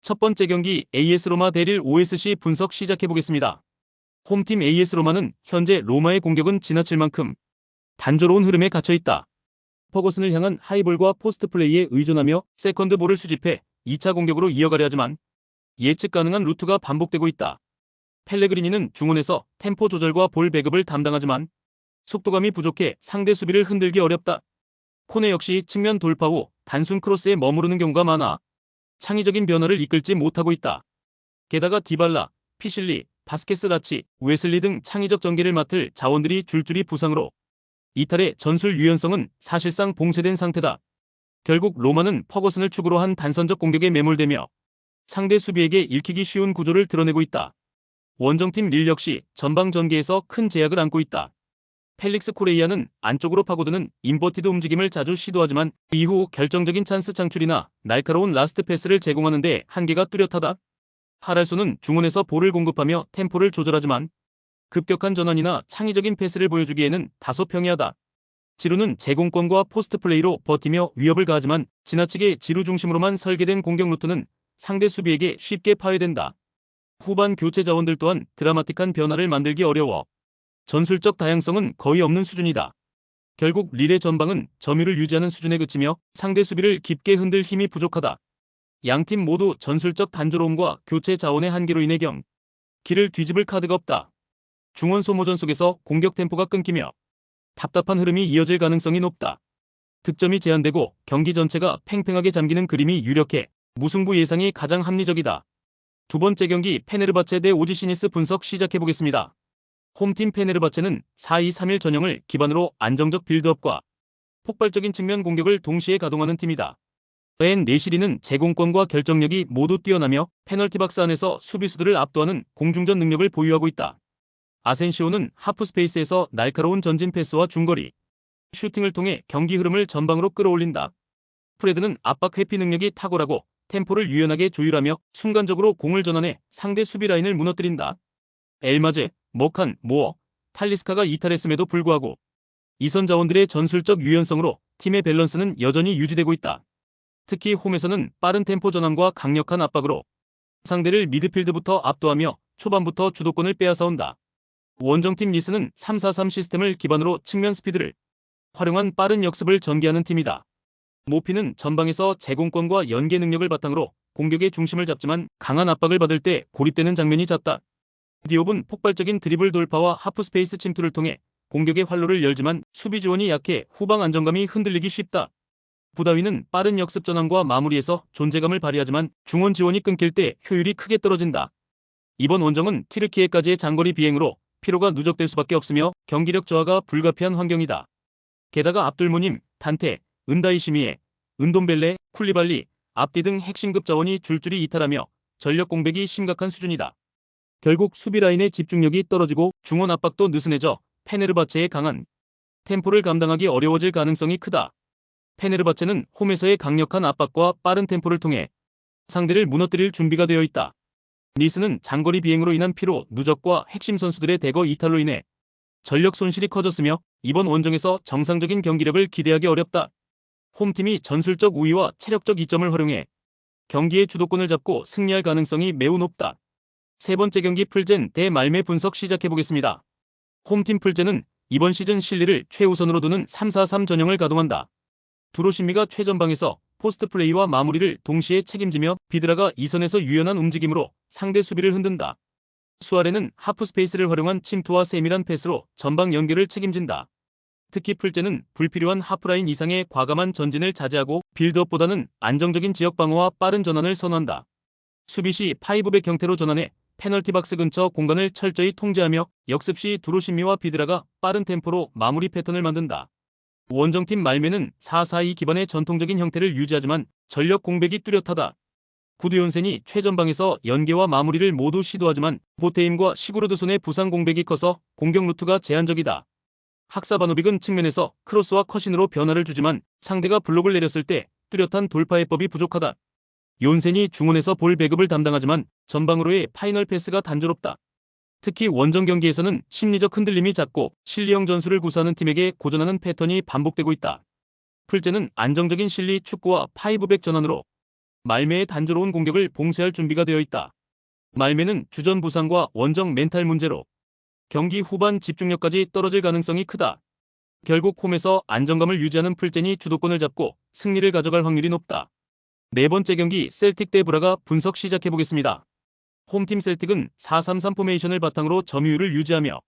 첫 번째 경기 AS 로마 대릴 OSC 분석 시작해보겠습니다. 홈팀 AS 로마는 현재 로마의 공격은 지나칠 만큼 단조로운 흐름에 갇혀있다. 퍼거슨을 향한 하이볼과 포스트 플레이에 의존하며 세컨드 볼을 수집해 2차 공격으로 이어가려 하지만 예측 가능한 루트가 반복되고 있다. 펠레그리니는 중원에서 템포 조절과 볼 배급을 담당하지만 속도감이 부족해 상대 수비를 흔들기 어렵다. 코네 역시 측면 돌파 후 단순 크로스에 머무르는 경우가 많아 창의적인 변화를 이끌지 못하고 있다. 게다가 디발라, 피실리, 바스케스 라치, 웨슬리 등 창의적 전개를 맡을 자원들이 줄줄이 부상으로 이탈의 전술 유연성은 사실상 봉쇄된 상태다. 결국 로마는 퍼거슨을 축으로 한 단선적 공격에 매몰되며 상대 수비에게 읽히기 쉬운 구조를 드러내고 있다. 원정팀 릴 역시 전방 전개에서 큰 제약을 안고 있다. 펠릭스 코레이아는 안쪽으로 파고드는 인버티드 움직임을 자주 시도하지만 이후 결정적인 찬스 창출이나 날카로운 라스트 패스를 제공하는 데 한계가 뚜렷하다. 하랄소는 중원에서 볼을 공급하며 템포를 조절하지만 급격한 전환이나 창의적인 패스를 보여주기에는 다소 평이하다. 지루는 제공권과 포스트 플레이로 버티며 위협을 가하지만 지나치게 지루 중심으로만 설계된 공격 루트는 상대 수비에게 쉽게 파괴된다. 후반 교체 자원들 또한 드라마틱한 변화를 만들기 어려워 전술적 다양성은 거의 없는 수준이다. 결국 릴의 전방은 점유를 유지하는 수준에 그치며 상대 수비를 깊게 흔들 힘이 부족하다. 양팀 모두 전술적 단조로움과 교체 자원의 한계로 인해 경기를 뒤집을 카드가 없다. 중원 소모전 속에서 공격 템포가 끊기며 답답한 흐름이 이어질 가능성이 높다. 득점이 제한되고 경기 전체가 팽팽하게 잠기는 그림이 유력해 무승부 예상이 가장 합리적이다. 두 번째 경기 페네르바체 대 오지시니스 분석 시작해보겠습니다. 홈팀 페네르바체는 4-2-3-1 전형을 기반으로 안정적 빌드업과 폭발적인 측면 공격을 동시에 가동하는 팀이다. 엔 네시리는 제공권과 결정력이 모두 뛰어나며 페널티 박스 안에서 수비수들을 압도하는 공중전 능력을 보유하고 있다. 아센시오는 하프 스페이스에서 날카로운 전진 패스와 중거리 슈팅을 통해 경기 흐름을 전방으로 끌어올린다. 프레드는 압박 회피 능력이 탁월하고 템포를 유연하게 조율하며 순간적으로 공을 전환해 상대 수비 라인을 무너뜨린다. 엘마제, 머칸, 모어, 탈리스카가 이탈했음에도 불구하고 이선 자원들의 전술적 유연성으로 팀의 밸런스는 여전히 유지되고 있다. 특히 홈에서는 빠른 템포 전환과 강력한 압박으로 상대를 미드필드부터 압도하며 초반부터 주도권을 빼앗아온다. 원정팀 니스는 3-4-3 시스템을 기반으로 측면 스피드를 활용한 빠른 역습을 전개하는 팀이다. 모피는 전방에서 제공권과 연계 능력을 바탕으로 공격의 중심을 잡지만 강한 압박을 받을 때 고립되는 장면이 잦다. 디옵은 폭발적인 드리블 돌파와 하프 스페이스 침투를 통해 공격의 활로를 열지만 수비 지원이 약해 후방 안정감이 흔들리기 쉽다. 부다위는 빠른 역습 전환과 마무리에서 존재감을 발휘하지만 중원 지원이 끊길 때 효율이 크게 떨어진다. 이번 원정은 튀르키예까지의 장거리 비행으로 피로가 누적될 수밖에 없으며 경기력 저하가 불가피한 환경이다. 게다가 압둘무님, 단테, 은다이시미에, 은돔벨레, 쿨리발리, 압디 등 핵심급 자원이 줄줄이 이탈하며 전력 공백이 심각한 수준이다. 결국 수비 라인의 집중력이 떨어지고 중원 압박도 느슨해져 페네르바체의 강한 템포를 감당하기 어려워질 가능성이 크다. 페네르바체는 홈에서의 강력한 압박과 빠른 템포를 통해 상대를 무너뜨릴 준비가 되어 있다. 니스는 장거리 비행으로 인한 피로 누적과 핵심 선수들의 대거 이탈로 인해 전력 손실이 커졌으며 이번 원정에서 정상적인 경기력을 기대하기 어렵다. 홈팀이 전술적 우위와 체력적 이점을 활용해 경기의 주도권을 잡고 승리할 가능성이 매우 높다. 세 번째 경기 풀젠 대 말메 분석 시작해보겠습니다. 홈팀 풀젠은 이번 시즌 실리를 최우선으로 두는 3-4-3 전형을 가동한다. 두로신미가 최전방에서 포스트 플레이와 마무리를 동시에 책임지며 비드라가 이선에서 유연한 움직임으로 상대 수비를 흔든다. 수아레는 하프 스페이스를 활용한 침투와 세밀한 패스로 전방 연결을 책임진다. 특히 풀젠은 불필요한 하프라인 이상의 과감한 전진을 자제하고 빌드업보다는 안정적인 지역 방어와 빠른 전환을 선호한다. 수비 시 파이브백 형태로 전환해 페널티 박스 근처 공간을 철저히 통제하며 역습 시 두로신미와 비드라가 빠른 템포로 마무리 패턴을 만든다. 원정팀 말메는 4-4-2 기반의 전통적인 형태를 유지하지만 전력 공백이 뚜렷하다. 구드욘센이 최전방에서 연계와 마무리를 모두 시도하지만 보테임과 시구르드손의 부상 공백이 커서 공격 루트가 제한적이다. 학사바노빅은 측면에서 크로스와 컷인으로 변화를 주지만 상대가 블록을 내렸을 때 뚜렷한 돌파 해법이 부족하다. 욘센이 중원에서 볼 배급을 담당하지만 전방으로의 파이널 패스가 단조롭다. 특히 원정 경기에서는 심리적 흔들림이 잦고 실리형 전술을 구사하는 팀에게 고전하는 패턴이 반복되고 있다. 풀젠은 안정적인 실리 축구와 파이브백 전환으로 말메의 단조로운 공격을 봉쇄할 준비가 되어 있다. 말메는 주전 부상과 원정 멘탈 문제로 경기 후반 집중력까지 떨어질 가능성이 크다. 결국 홈에서 안정감을 유지하는 풀젠이 주도권을 잡고 승리를 가져갈 확률이 높다. 네 번째 경기 셀틱 대 브라가 분석 시작해보겠습니다. 홈팀 셀틱은 4-3-3 포메이션을 바탕으로 점유율을 유지하며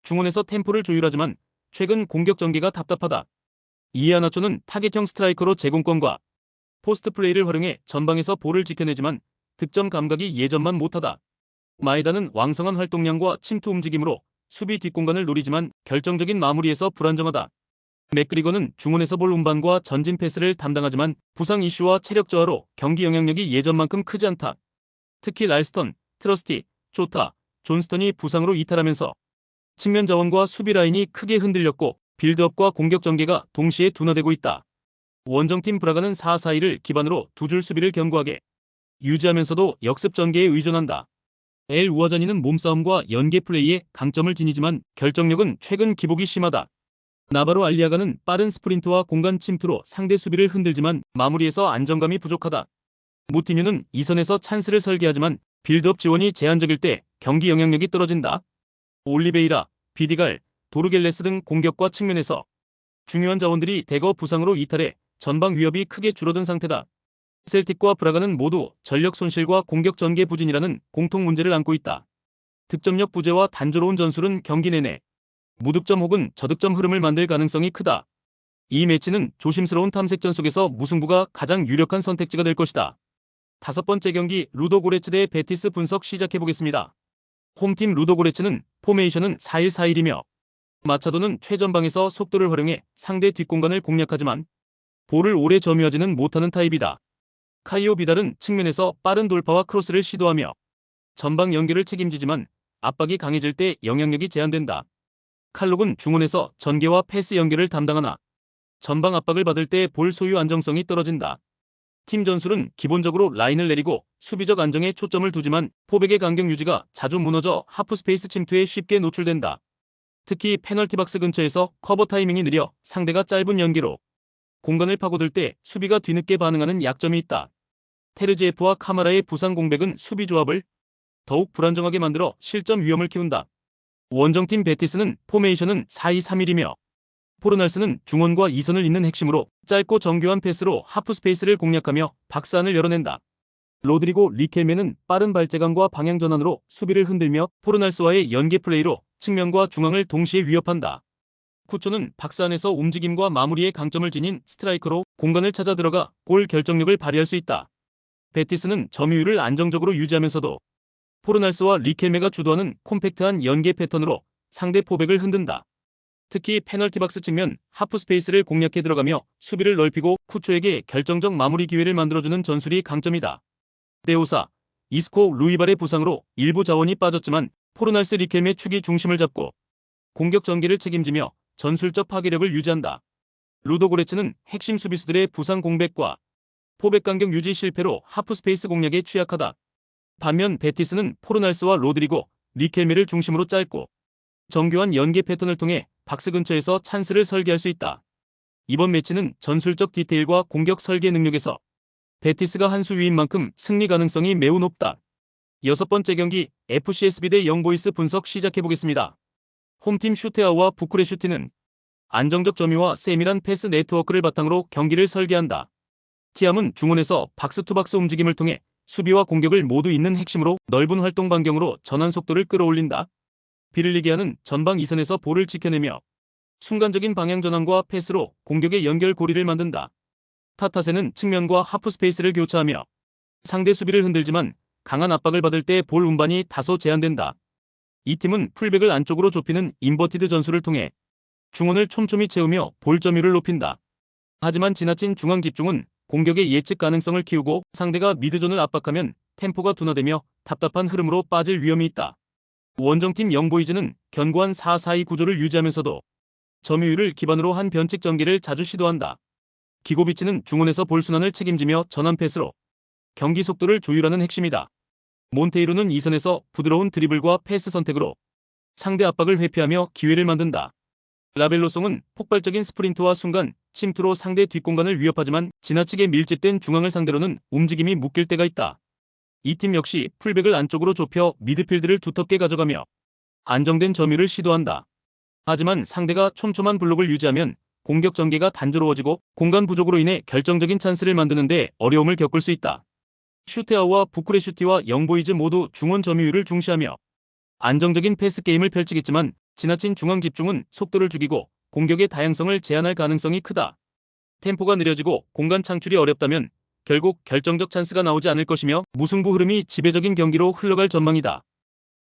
중원에서 템포를 조율하지만 최근 공격 전개가 답답하다. 이해아나초는 타겟형 스트라이커로 제공권과 포스트 플레이를 활용해 전방에서 볼을 지켜내지만 득점 감각이 예전만 못하다. 마에다는 왕성한 활동량과 침투 움직임으로 수비 뒷공간을 노리지만 결정적인 마무리에서 불안정하다. 맥그리거는 중원에서 볼 운반과 전진 패스를 담당하지만 부상 이슈와 체력 저하로 경기 영향력이 예전만큼 크지 않다. 특히 랄스턴, 트러스티, 조타, 존스턴이 부상으로 이탈하면서 측면 자원과 수비 라인이 크게 흔들렸고 빌드업과 공격 전개가 동시에 둔화되고 있다. 원정팀 브라가는 4-4-2를 기반으로 두 줄 수비를 견고하게 유지하면서도 역습 전개에 의존한다. 엘 우아자니는 몸싸움과 연계 플레이에 강점을 지니지만 결정력은 최근 기복이 심하다. 나바로 알리아가는 빠른 스프린트와 공간 침투로 상대 수비를 흔들지만 마무리에서 안정감이 부족하다. 무티뉴는 이선에서 찬스를 설계하지만 빌드업 지원이 제한적일 때 경기 영향력이 떨어진다. 올리베이라, 비디갈, 도르겔레스 등 공격과 측면에서 중요한 자원들이 대거 부상으로 이탈해 전방 위협이 크게 줄어든 상태다. 셀틱과 브라가는 모두 전력 손실과 공격 전개 부진이라는 공통 문제를 안고 있다. 득점력 부재와 단조로운 전술은 경기 내내 무득점 혹은 저득점 흐름을 만들 가능성이 크다. 이 매치는 조심스러운 탐색전 속에서 무승부가 가장 유력한 선택지가 될 것이다. 다섯 번째 경기 루도고레츠 대 베티스 분석 시작해보겠습니다. 홈팀 루도고레츠는 포메이션은 4-1-4-1이며 마차도는 최전방에서 속도를 활용해 상대 뒷공간을 공략하지만 볼을 오래 점유하지는 못하는 타입이다. 카이오 비달은 측면에서 빠른 돌파와 크로스를 시도하며 전방 연결을 책임지지만 압박이 강해질 때 영향력이 제한된다. 칼록은 중원에서 전개와 패스 연결을 담당하나 전방 압박을 받을 때 볼 소유 안정성이 떨어진다. 팀 전술은 기본적으로 라인을 내리고 수비적 안정에 초점을 두지만 포백의 간격 유지가 자주 무너져 하프 스페이스 침투에 쉽게 노출된다. 특히 페널티 박스 근처에서 커버 타이밍이 느려 상대가 짧은 연계로 공간을 파고들 때 수비가 뒤늦게 반응하는 약점이 있다. 테르지에프와 카마라의 부상 공백은 수비 조합을 더욱 불안정하게 만들어 실점 위험을 키운다. 원정팀 베티스는 포메이션은 4-2-3-1이며 포르날스는 중원과 이선을 잇는 핵심으로 짧고 정교한 패스로 하프 스페이스를 공략하며 박스안을 열어낸다. 로드리고 리켈메는 빠른 발재간과 방향 전환으로 수비를 흔들며 포르날스와의 연계 플레이로 측면과 중앙을 동시에 위협한다. 쿠초는 박스안에서 움직임과 마무리에 강점을 지닌 스트라이커로 공간을 찾아 들어가 골 결정력을 발휘할 수 있다. 베티스는 점유율을 안정적으로 유지하면서도 포르날스와 리켈메가 주도하는 콤팩트한 연계 패턴으로 상대 포백을 흔든다. 특히 페널티 박스 측면 하프 스페이스를 공략해 들어가며 수비를 넓히고 쿠초에게 결정적 마무리 기회를 만들어주는 전술이 강점이다. 데오사, 이스코, 루이발의 부상으로 일부 자원이 빠졌지만 포르날스 리켈메 축이 중심을 잡고 공격 전개를 책임지며 전술적 파괴력을 유지한다. 루도고레츠는 핵심 수비수들의 부상 공백과 포백 간격 유지 실패로 하프 스페이스 공략에 취약하다. 반면 베티스는 포르날스와 로드리고, 리켈메를 중심으로 짧고 정교한 연계 패턴을 통해 박스 근처에서 찬스를 설계할 수 있다. 이번 매치는 전술적 디테일과 공격 설계 능력에서 베티스가 한 수 위인 만큼 승리 가능성이 매우 높다. 여섯 번째 경기 FCSB 대 영보이스 분석 시작해보겠습니다. 홈팀 슈테아우와 부쿠레슈티는 안정적 점유와 세밀한 패스 네트워크를 바탕으로 경기를 설계한다. 티암은 중원에서 박스-투박스 움직임을 통해 수비와 공격을 모두 잇는 핵심으로 넓은 활동 반경으로 전환 속도를 끌어올린다. 비를리기아는 전방 이선에서 볼을 지켜내며 순간적인 방향 전환과 패스로 공격의 연결 고리를 만든다. 타타세는 측면과 하프 스페이스를 교차하며 상대 수비를 흔들지만 강한 압박을 받을 때 볼 운반이 다소 제한된다. 이 팀은 풀백을 안쪽으로 좁히는 인버티드 전술을 통해 중원을 촘촘히 채우며 볼 점유율을 높인다. 하지만 지나친 중앙 집중은 공격의 예측 가능성을 키우고 상대가 미드존을 압박하면 템포가 둔화되며 답답한 흐름으로 빠질 위험이 있다. 원정팀 영보이즈는 견고한 4-4-2 구조를 유지하면서도 점유율을 기반으로 한 변칙 전개를 자주 시도한다. 기고비치는 중원에서 볼 순환을 책임지며 전환 패스로 경기 속도를 조율하는 핵심이다. 몬테이로는 이선에서 부드러운 드리블과 패스 선택으로 상대 압박을 회피하며 기회를 만든다. 라벨로송은 폭발적인 스프린트와 순간 침투로 상대 뒷공간을 위협하지만 지나치게 밀집된 중앙을 상대로는 움직임이 묶일 때가 있다. 이 팀 역시 풀백을 안쪽으로 좁혀 미드필드를 두텁게 가져가며 안정된 점유를 시도한다. 하지만 상대가 촘촘한 블록을 유지하면 공격 전개가 단조로워지고 공간 부족으로 인해 결정적인 찬스를 만드는 데 어려움을 겪을 수 있다. 슈테아우와 부쿠레슈티와 영보이즈 모두 중원 점유율을 중시하며 안정적인 패스 게임을 펼치겠지만 지나친 중앙 집중은 속도를 죽이고 공격의 다양성을 제한할 가능성이 크다. 템포가 느려지고 공간 창출이 어렵다면 결국 결정적 찬스가 나오지 않을 것이며 무승부 흐름이 지배적인 경기로 흘러갈 전망이다.